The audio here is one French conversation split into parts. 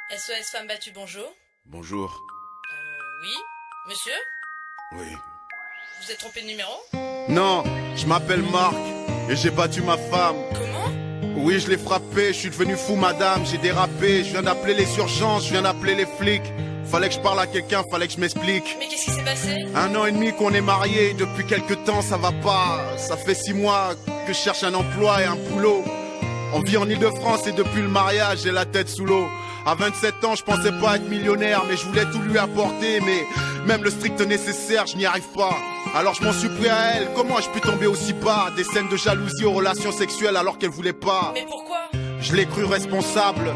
SOS Femme battue, bonjour. Bonjour. Oui. Monsieur? Oui. Vous êtes trompé de numéro? Non, je m'appelle Marc et j'ai battu ma femme. Comment? Oui, je l'ai frappé, je suis devenu fou madame, j'ai dérapé, je viens d'appeler les urgences, je viens d'appeler les flics. Fallait que je parle à quelqu'un, fallait que je m'explique. Mais qu'est-ce qui s'est passé? 1 an et demi qu'on est mariés, depuis quelques temps ça va pas. Ça fait 6 mois que je cherche un emploi et un boulot. On vit en Ile-de-France et depuis le mariage j'ai la tête sous l'eau. À 27 ans je pensais pas être millionnaire, mais je voulais tout lui apporter. Mais même le strict nécessaire je n'y arrive pas. Alors je m'en suis pris à elle, comment ai-je pu tomber aussi bas? Des scènes de jalousie aux relations sexuelles alors qu'elle voulait pas. Mais pourquoi? Je l'ai cru responsable,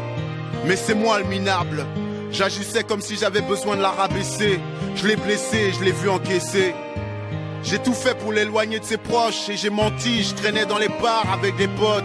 mais c'est moi le minable. J'agissais comme si j'avais besoin de la rabaisser. Je l'ai blessé, je l'ai vu encaisser. J'ai tout fait pour l'éloigner de ses proches et j'ai menti, je traînais dans les bars avec des potes.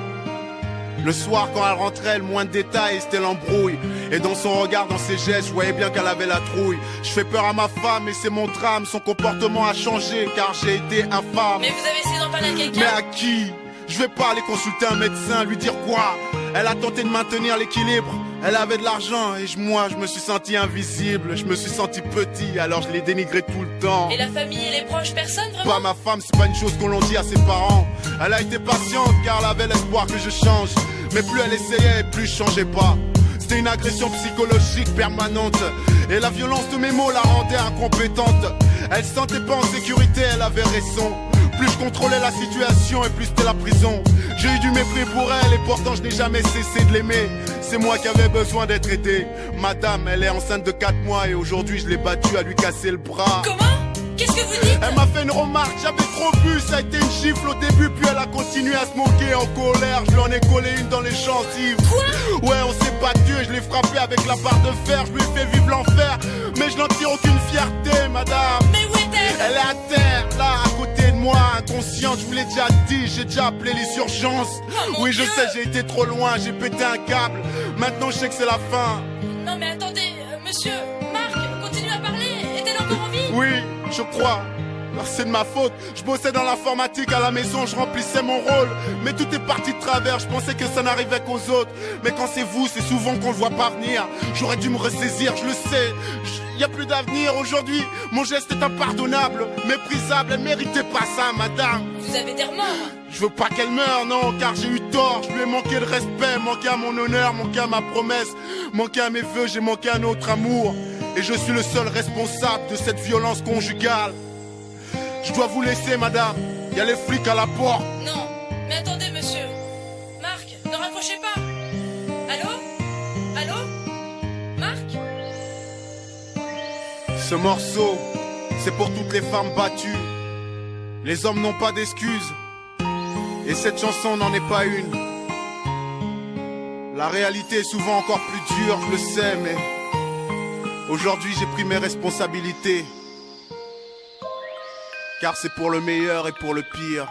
Le soir quand elle rentrait, le moins de détails c'était l'embrouille. Et dans son regard, dans ses gestes, je voyais bien qu'elle avait la trouille. Je fais peur à ma femme et c'est mon drame. Son comportement a changé car j'ai été infâme. Mais vous avez essayé d'en parler à quelqu'un? Mais à qui? Je vais pas aller consulter un médecin, lui dire quoi? Elle a tenté de maintenir l'équilibre. Elle avait de l'argent et moi je me suis senti invisible. Je me suis senti petit alors je l'ai dénigré tout le temps. Et la famille et les proches, personne vraiment? Pas ma femme, c'est pas une chose qu'on l'on dit à ses parents. Elle a été patiente car elle avait l'espoir que je change. Mais plus elle essayait, plus je changeais pas. C'était une agression psychologique permanente. Et la violence de mes mots la rendait incompétente. Elle se sentait pas en sécurité, elle avait raison. Plus je contrôlais la situation et plus c'était la prison. J'ai eu du mépris pour elle et pourtant je n'ai jamais cessé de l'aimer. C'est moi qui avais besoin d'être aidé. Madame, elle est enceinte de 4 mois et aujourd'hui je l'ai battue à lui casser le bras. Comment? Qu'est-ce que vous dites? Elle m'a fait une remarque, j'avais trop bu, ça a été une gifle au début, puis elle a continué à se moquer en colère. Je lui en ai collé une dans les gencives. Quoi? Ouais, on s'est battu et je l'ai frappé avec la barre de fer, je lui ai fait vivre l'enfer. Mais je n'en tire aucune fierté, madame. Mais où est-elle? Elle est à terre, là, à côté de moi, inconsciente, je vous l'ai déjà dit, j'ai déjà appelé les urgences. Oh, mon oui, je Dieu. sais, j'ai été trop loin, j'ai pété un câble. Maintenant, je sais que c'est la fin. Non mais attendez, monsieur, Marc, continuez à parler. Est-elle encore en vie? Oui, je crois. Alors c'est de ma faute. Je bossais dans l'informatique à la maison, je remplissais mon rôle. Mais tout est parti de travers, je pensais que ça n'arrivait qu'aux autres. Mais quand c'est vous, c'est souvent qu'on le voit pas venir. J'aurais dû me ressaisir, je le sais. Y a plus d'avenir aujourd'hui. Mon geste est impardonnable, méprisable. Elle méritait pas ça, madame. Vous avez des remords? Je veux pas qu'elle meure, non, car j'ai eu tort. Je lui ai manqué de respect, manqué à mon honneur, manqué à ma promesse, manqué à mes vœux, j'ai manqué à notre amour. Et je suis le seul responsable de cette violence conjugale. Je dois vous laisser, madame. Y a les flics à la porte. Non, mais attendez, monsieur. Marc, ne raccrochez pas. Allô? Allô? Marc? Ce morceau, c'est pour toutes les femmes battues. Les hommes n'ont pas d'excuses. Et cette chanson n'en est pas une. La réalité est souvent encore plus dure, je le sais, mais aujourd'hui j'ai pris mes responsabilités. Car c'est pour le meilleur et pour le pire.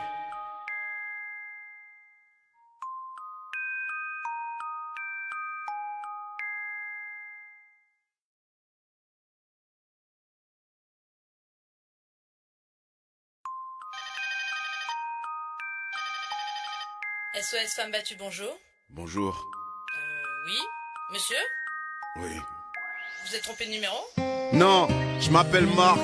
SOS Femme battue, bonjour. Bonjour. Oui. Monsieur? Oui. Vous êtes trompé de numéro? Non, je m'appelle Marc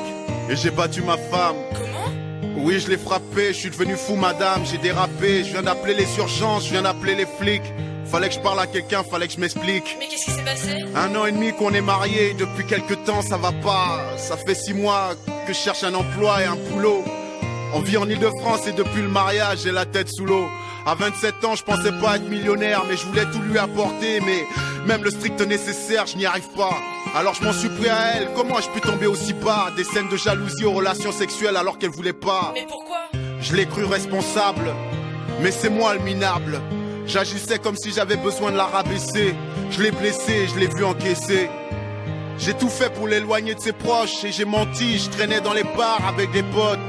et j'ai battu ma femme. Comment? Oui, je l'ai frappé, je suis devenu fou madame, j'ai dérapé, je viens d'appeler les urgences, je viens d'appeler les flics. Fallait que je parle à quelqu'un, fallait que je m'explique. Mais qu'est-ce qui s'est passé? 1 an et demi qu'on est mariés, depuis quelques temps ça va pas. Ça fait 6 mois que je cherche un emploi et un boulot. On vit en Ile-de-France et depuis le mariage j'ai la tête sous l'eau. À 27 ans je pensais pas être millionnaire, mais je voulais tout lui apporter. Mais même le strict nécessaire je n'y arrive pas. Alors je m'en suis pris à elle, comment ai-je pu tomber aussi bas? Des scènes de jalousie aux relations sexuelles alors qu'elle voulait pas. Mais pourquoi? Je l'ai cru responsable, mais c'est moi le minable. J'agissais comme si j'avais besoin de la rabaisser. Je l'ai blessé, je l'ai vu encaisser. J'ai tout fait pour l'éloigner de ses proches et j'ai menti, je traînais dans les bars avec des potes.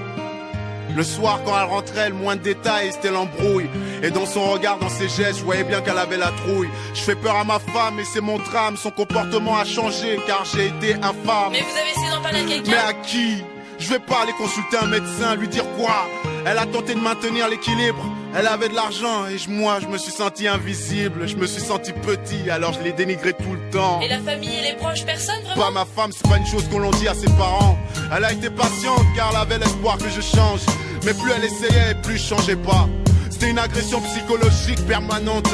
Le soir quand elle rentrait, le moins de détails c'était l'embrouille. Et dans son regard, dans ses gestes, je voyais bien qu'elle avait la trouille. Je fais peur à ma femme et c'est mon drame. Son comportement a changé car j'ai été infâme. Mais vous avez essayé d'en parler à quelqu'un? Mais à qui? Je vais pas aller consulter un médecin, lui dire quoi? Elle a tenté de maintenir l'équilibre. Elle avait de l'argent et moi je me suis senti invisible. Je me suis senti petit alors je l'ai dénigré tout le temps. Et la famille et les proches, personne vraiment? Pas ma femme, c'est pas une chose qu'on l'on dit à ses parents. Elle a été patiente car elle avait l'espoir que je change. Mais plus elle essayait et plus je changeais pas. C'était une agression psychologique permanente.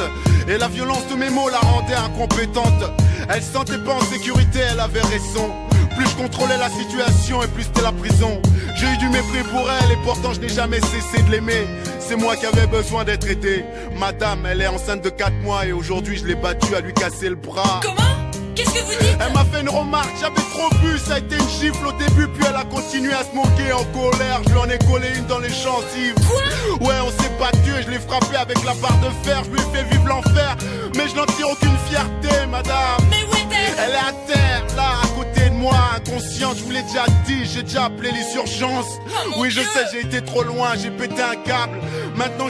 Et la violence de mes mots la rendait incompétente. Elle se sentait pas en sécurité, elle avait raison. Plus je contrôlais la situation et plus c'était la prison. J'ai eu du mépris pour elle et pourtant je n'ai jamais cessé de l'aimer. C'est moi qui avais besoin d'être aidé. Madame, elle est enceinte de 4 mois et aujourd'hui je l'ai battue à lui casser le bras. Comment? Qu'est-ce que vous dites? Elle m'a fait une remarque, j'avais trop bu, ça a été une gifle au début, puis elle a continué à se moquer en colère. Je lui en ai collé une dans les gencives. Quoi? Ouais, on s'est battu et je l'ai frappé avec la barre de fer. Je lui ai fait vivre l'enfer, mais je n'en tire aucune fierté, madame. Mais où est-elle? Elle est à terre, là, à côté de moi, inconsciente. Je vous l'ai déjà dit, j'ai déjà appelé les urgences. Oh, mon oui, je Dieu. sais, j'ai été trop loin, j'ai pété un câble. Maintenant,